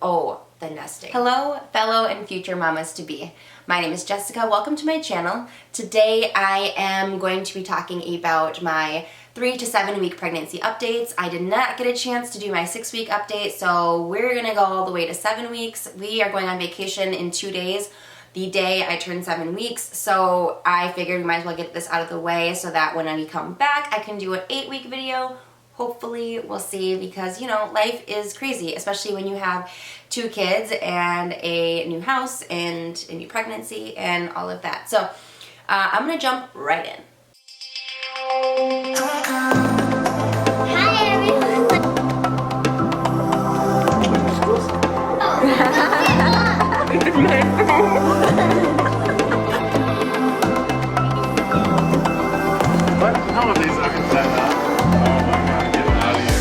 Oh, the nesting. Hello, fellow and future mamas to be. My name is Jessica. Welcome to my channel. Today I am going to be talking about my 3 to 7 week pregnancy updates. I did not get a chance to do my 6-week update, so we're gonna go all the way to 7 weeks. We are going on vacation in 2 days, the day I turn 7 weeks, so I figured we might as well get this out of the way so that when we come back, I can do an 8-week video. Hopefully, we'll see, because, you know, life is crazy, especially when you have 2 kids and a new house and a new pregnancy and all of that. So I'm gonna jump right in. Hi everyone. What? How are these onions like that? Oh my god, get out of here.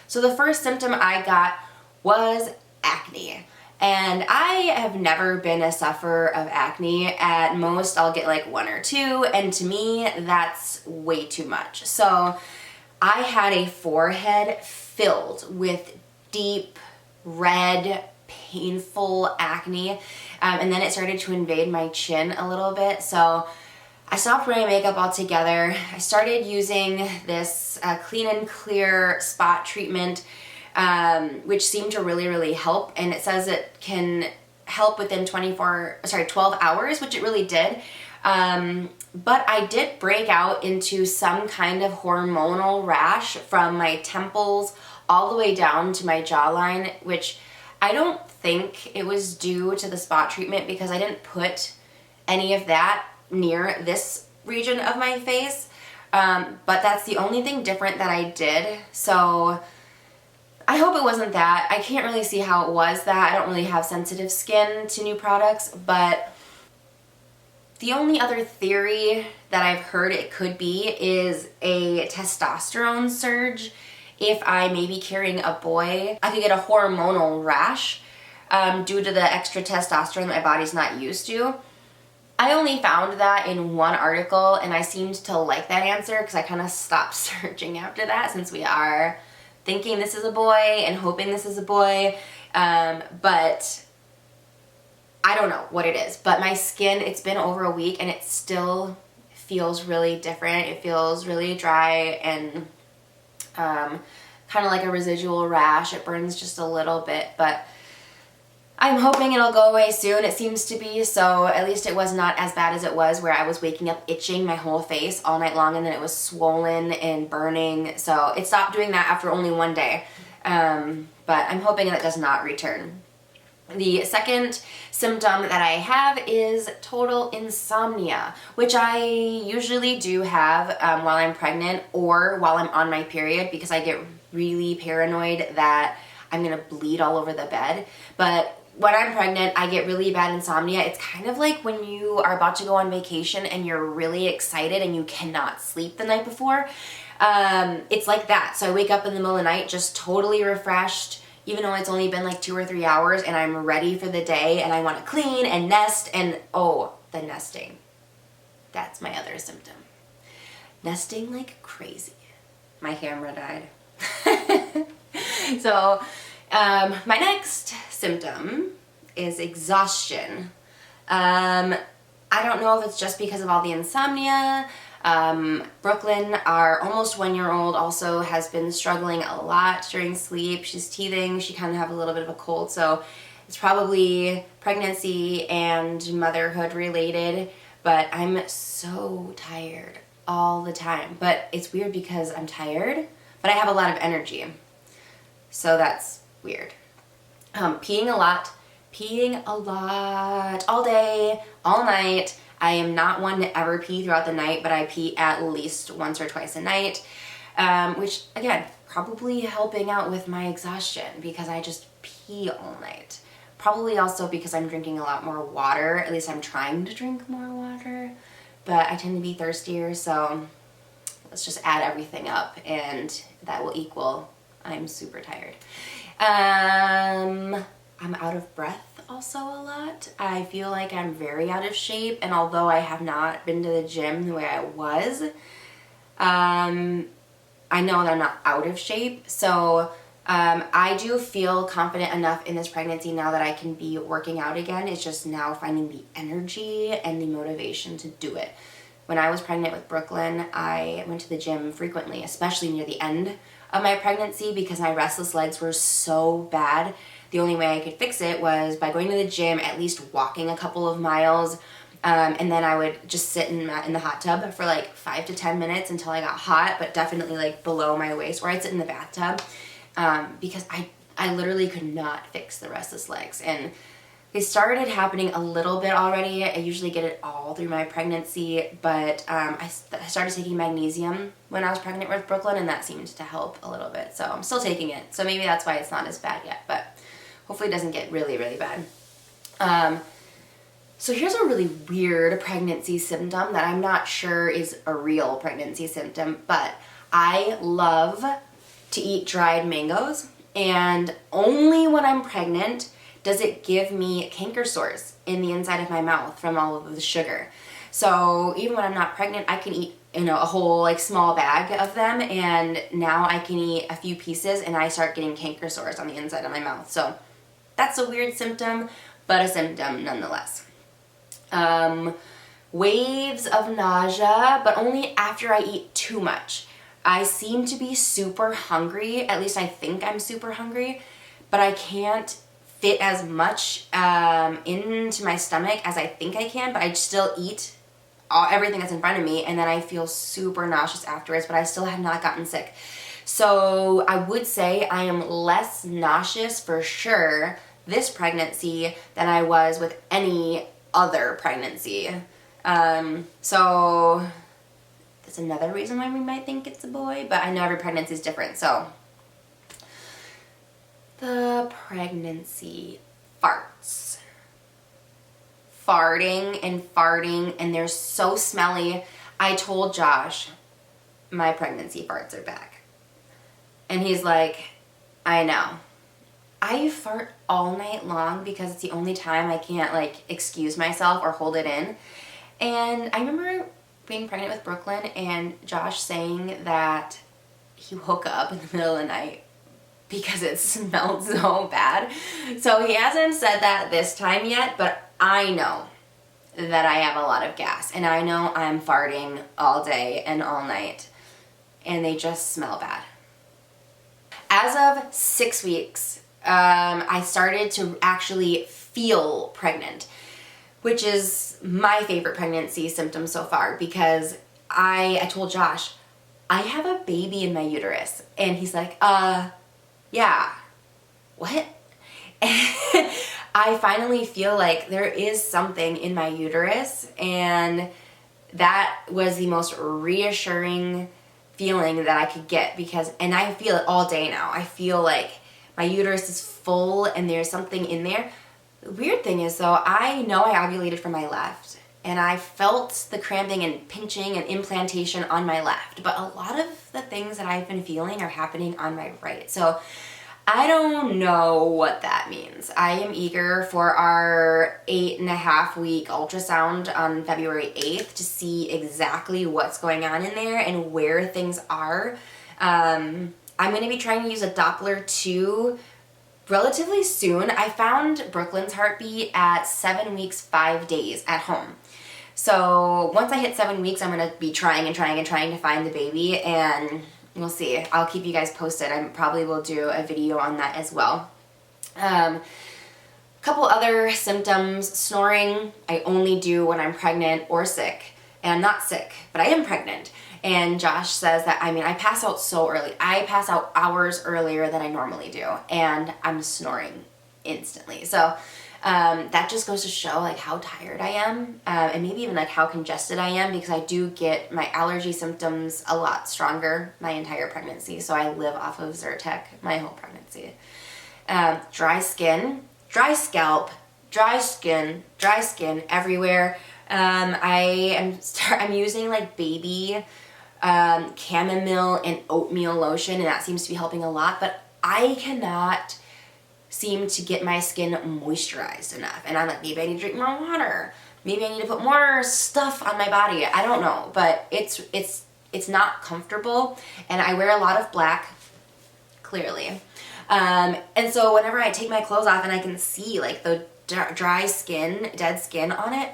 So the first symptom I got was acne. And I have never been a sufferer of acne. At most, I'll get like 1 or 2, and to me, that's way too much. So I had a forehead filled with deep, red, painful acne, and then it started to invade my chin a little bit. So I stopped wearing makeup altogether. I started using this clean and clear spot treatment, which seemed to really help. And it says it can help within 12 hours, which it really did. But I did break out into some kind of hormonal rash from my temples all the way down to my jawline, which I don't think it was due to the spot treatment, because I didn't put any of that near this region of my face, but that's the only thing different that I did. So I hope it wasn't that. I can't really see how it was that. I don't really have sensitive skin to new products, but the only other theory that I've heard it could be is a testosterone surge. If I may be carrying a boy, I could get a hormonal rash due to the extra testosterone that my body's not used to. I only found that in one article, and I seemed to like that answer because I kind of stopped searching after that, since we are thinking this is a boy and hoping this is a boy, but I don't know what it is. But my skin, it's been over a week and it still feels really different. It feels really dry and kind of like a residual rash. It burns just a little bit, but I'm hoping it'll go away soon. It seems to be, so at least it was not as bad as it was, where I was waking up itching my whole face all night long, and then it was swollen and burning. So it stopped doing that after only 1 day, but I'm hoping that does not return. The second symptom that I have is total insomnia, which I usually do have while I'm pregnant or while I'm on my period, because I get really paranoid that I'm gonna bleed all over the bed. But when I'm pregnant, I get really bad insomnia. It's kind of like when you are about to go on vacation and you're really excited and you cannot sleep the night before. It's like that. So I wake up in the middle of the night just totally refreshed, even though it's only been like 2 or 3 hours, and I'm ready for the day and I want to clean and nest, and oh, the nesting. That's my other symptom. Nesting like crazy. My camera died. So my next symptom is exhaustion. I don't know if it's just because of all the insomnia. Brooklyn, our almost 1-year-old, also has been struggling a lot during sleep. She's teething. She kind of have a little bit of a cold, so it's probably pregnancy and motherhood related, but I'm so tired all the time. But it's weird because I'm tired, but I have a lot of energy. So that's weird. Peeing a lot, all day, all night. I am not one to ever pee throughout the night, but I pee at least once or twice a night, which, again, probably helping out with my exhaustion, because I just pee all night. Probably also because I'm drinking a lot more water. At least I'm trying to drink more water. but I tend to be thirstier, so let's just add everything up and that will equal I'm super tired. I'm out of breath also a lot. I feel like I'm very out of shape, and although I have not been to the gym the way I was, I know that I'm not out of shape. So I do feel confident enough in this pregnancy now that I can be working out again. It's just now finding the energy and the motivation to do it. When I was pregnant with Brooklyn, I went to the gym frequently, especially near the end of my pregnancy, because my restless legs were so bad. The only way I could fix it was by going to the gym, at least walking a couple of miles, and then I would just sit in the hot tub for like 5 to 10 minutes until I got hot, but definitely like below my waist, or I'd sit in the bathtub, because I literally could not fix the restless legs. And they started happening a little bit already. I usually get it all through my pregnancy, but I started taking magnesium when I was pregnant with Brooklyn, and that seemed to help a little bit. So I'm still taking it. So maybe that's why it's not as bad yet, but hopefully it doesn't get really, really bad. So here's a really weird pregnancy symptom that I'm not sure is a real pregnancy symptom, but I love to eat dried mangoes, and only when I'm pregnant does it give me canker sores in the inside of my mouth from all of the sugar. So even when I'm not pregnant, I can eat, a whole like small bag of them, and now I can eat a few pieces and I start getting canker sores on the inside of my mouth. So that's a weird symptom, but a symptom nonetheless. Waves of nausea, but only after I eat too much. I seem to be super hungry, at least I think I'm super hungry, but I can't fit as much into my stomach as I think I can, but I still eat everything that's in front of me, and then I feel super nauseous afterwards, but I still have not gotten sick. So I would say I am less nauseous for sure this pregnancy than I was with any other pregnancy. So that's another reason why we might think it's a boy, but I know every pregnancy is different. So the pregnancy farts. Farting, and they're so smelly. I told Josh my pregnancy farts are back. And he's like, I know. I fart all night long because it's the only time I can't like excuse myself or hold it in. And I remember being pregnant with Brooklyn and Josh saying that he woke up in the middle of the night because it smelled so bad. So he hasn't said that this time yet, but I know that I have a lot of gas, and I know I'm farting all day and all night, and they just smell bad. As of 6 weeks, I started to actually feel pregnant, which is my favorite pregnancy symptom so far, because I told Josh, I have a baby in my uterus, and he's like, yeah, what? And I finally feel like there is something in my uterus, and that was the most reassuring feeling that I could get, and I feel it all day now. I feel like my uterus is full and there's something in there. The weird thing is though, I know I ovulated from my left, and I felt the cramping and pinching and implantation on my left, but a lot of the things that I've been feeling are happening on my right. So I don't know what that means. I am eager for our 8.5-week ultrasound on February 8th to see exactly what's going on in there and where things are. I'm going to be trying to use a Doppler too relatively soon. I found Brooklyn's heartbeat at 7 weeks, 5 days at home. So once I hit 7 weeks, I'm going to be trying to find the baby, and we'll see. I'll keep you guys posted. I probably will do a video on that as well. Couple other symptoms. Snoring, I only do when I'm pregnant or sick. And I'm not sick, but I am pregnant. And Josh says that, I pass out so early. I pass out hours earlier than I normally do, and I'm snoring instantly. So that just goes to show like how tired I am, and maybe even like how congested I am, because I do get my allergy symptoms a lot stronger my entire pregnancy. So I live off of Zyrtec my whole pregnancy. Dry skin, dry scalp, dry skin everywhere. I'm using like baby chamomile and oatmeal lotion, and that seems to be helping a lot, but I cannot seem to get my skin moisturized enough. And I'm like, maybe I need to drink more water. Maybe I need to put more stuff on my body. I don't know, but it's not comfortable, and I wear a lot of black, clearly. And so whenever I take my clothes off and I can see like the dry skin, dead skin on it,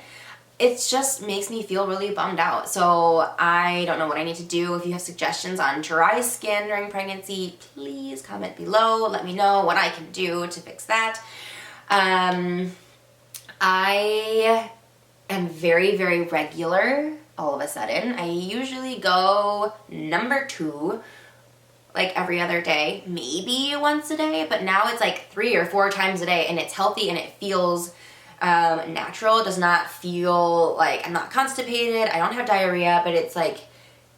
it just makes me feel really bummed out. So I don't know what I need to do. If you have suggestions on dry skin during pregnancy, please comment below. Let me know what I can do to fix that. I am very, very regular all of a sudden. I usually go number 2 like every other day, maybe once a day, but now it's like 3 or 4 times a day, and it's healthy and it feels natural. It does not feel like I'm not constipated. I don't have diarrhea, but it's like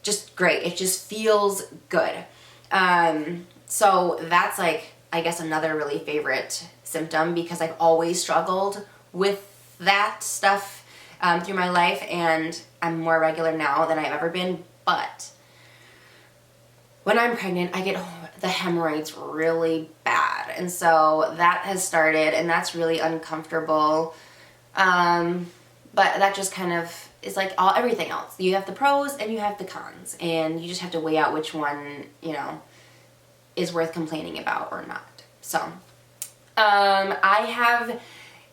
just great. It just feels good. So that's like, I guess, another really favorite symptom, because I've always struggled with that stuff through my life, and I'm more regular now than I've ever been. But when I'm pregnant, I get the hemorrhoids really bad, and so that has started, and that's really uncomfortable. But that just kind of is like everything else. You have the pros and you have the cons, and you just have to weigh out which one, is worth complaining about or not. So, I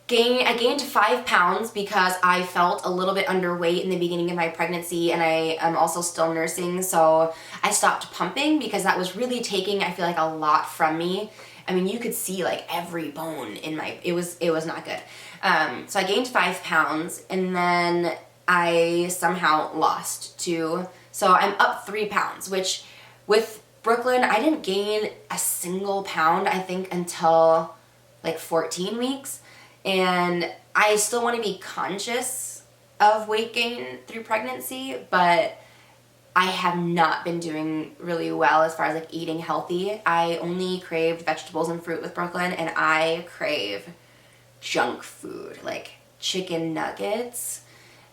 gained 5 pounds because I felt a little bit underweight in the beginning of my pregnancy, and I am also still nursing, so I stopped pumping because that was really taking, I feel like, a lot from me. I mean, you could see like every bone in it was not good. So I gained 5 pounds, and then I somehow lost 2. So I'm up 3 pounds, which with Brooklyn, I didn't gain a single pound, I think, until like 14 weeks. And I still want to be conscious of weight gain through pregnancy, but I have not been doing really well as far as like eating healthy. I only craved vegetables and fruit with Brooklyn, and I crave junk food like chicken nuggets,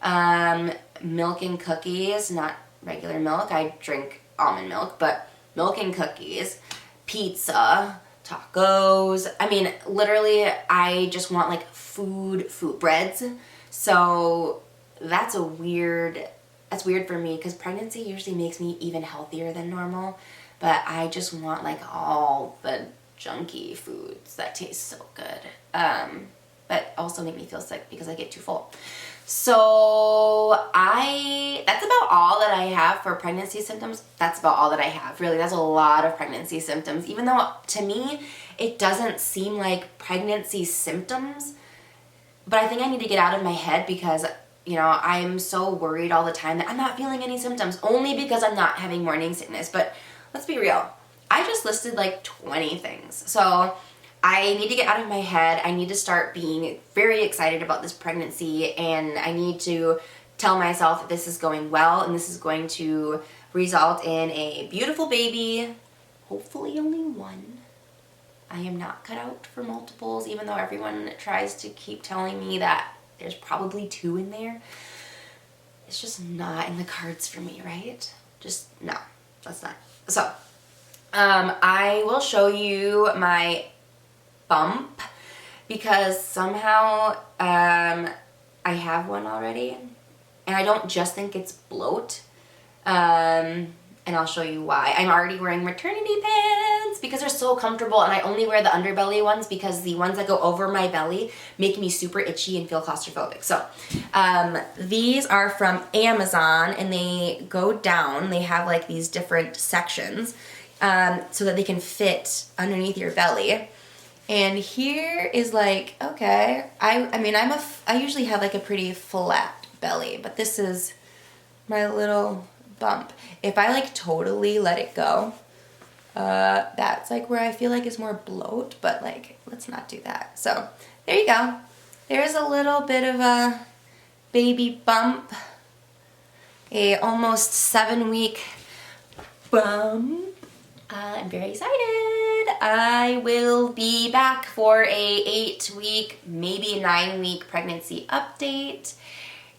milk and cookies, not regular milk. I drink almond milk, but milk and cookies, pizza, tacos. I mean, literally, I just want like food breads. So that's weird for me, because pregnancy usually makes me even healthier than normal, but I just want like all the junky foods that taste so good, but also make me feel sick because I get too full. So that's about all that I have for pregnancy symptoms. That's about all that I have. Really, that's a lot of pregnancy symptoms, even though to me, it doesn't seem like pregnancy symptoms, but I think I need to get out of my head, because I'm so worried all the time that I'm not feeling any symptoms, only because I'm not having morning sickness. But let's be real. I just listed like 20 things. So I need to get out of my head. I need to start being very excited about this pregnancy, and I need to tell myself that this is going well, and this is going to result in a beautiful baby, hopefully only one. I am not cut out for multiples, even though everyone tries to keep telling me that there's probably 2 in there. It's just not in the cards for me, right? Just no, that's not. So, I will show you my bump, because somehow I have one already, and I don't just think it's bloat. And I'll show you why. I'm already wearing maternity pants because they're so comfortable, and I only wear the underbelly ones because the ones that go over my belly make me super itchy and feel claustrophobic. So these are from Amazon, and they go down. They have like these different sections so that they can fit underneath your belly. And here is like, okay, I usually have like a pretty flat belly, but this is my little bump. If I like totally let it go, that's like where I feel like is more bloat, but like, let's not do that. So there you go. There's a little bit of a baby bump, a almost 7-week bump. I'm very excited. I will be back for a 8-week, maybe 9-week pregnancy update.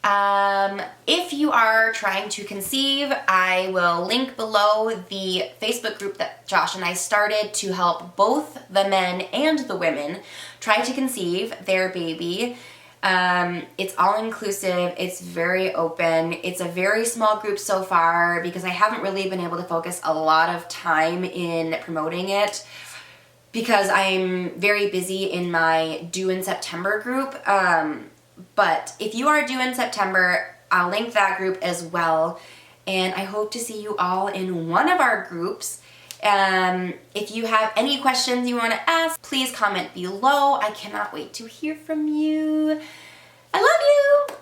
If you are trying to conceive, I will link below the Facebook group that Josh and I started to help both the men and the women try to conceive their baby. It's all inclusive, it's very open, it's a very small group so far because I haven't really been able to focus a lot of time in promoting it because I'm very busy in my due in September group. But if you are due in September, I'll link that group as well, and I hope to see you all in one of our groups. If you have any questions you want to ask, please comment below. I cannot wait to hear from you. I love you!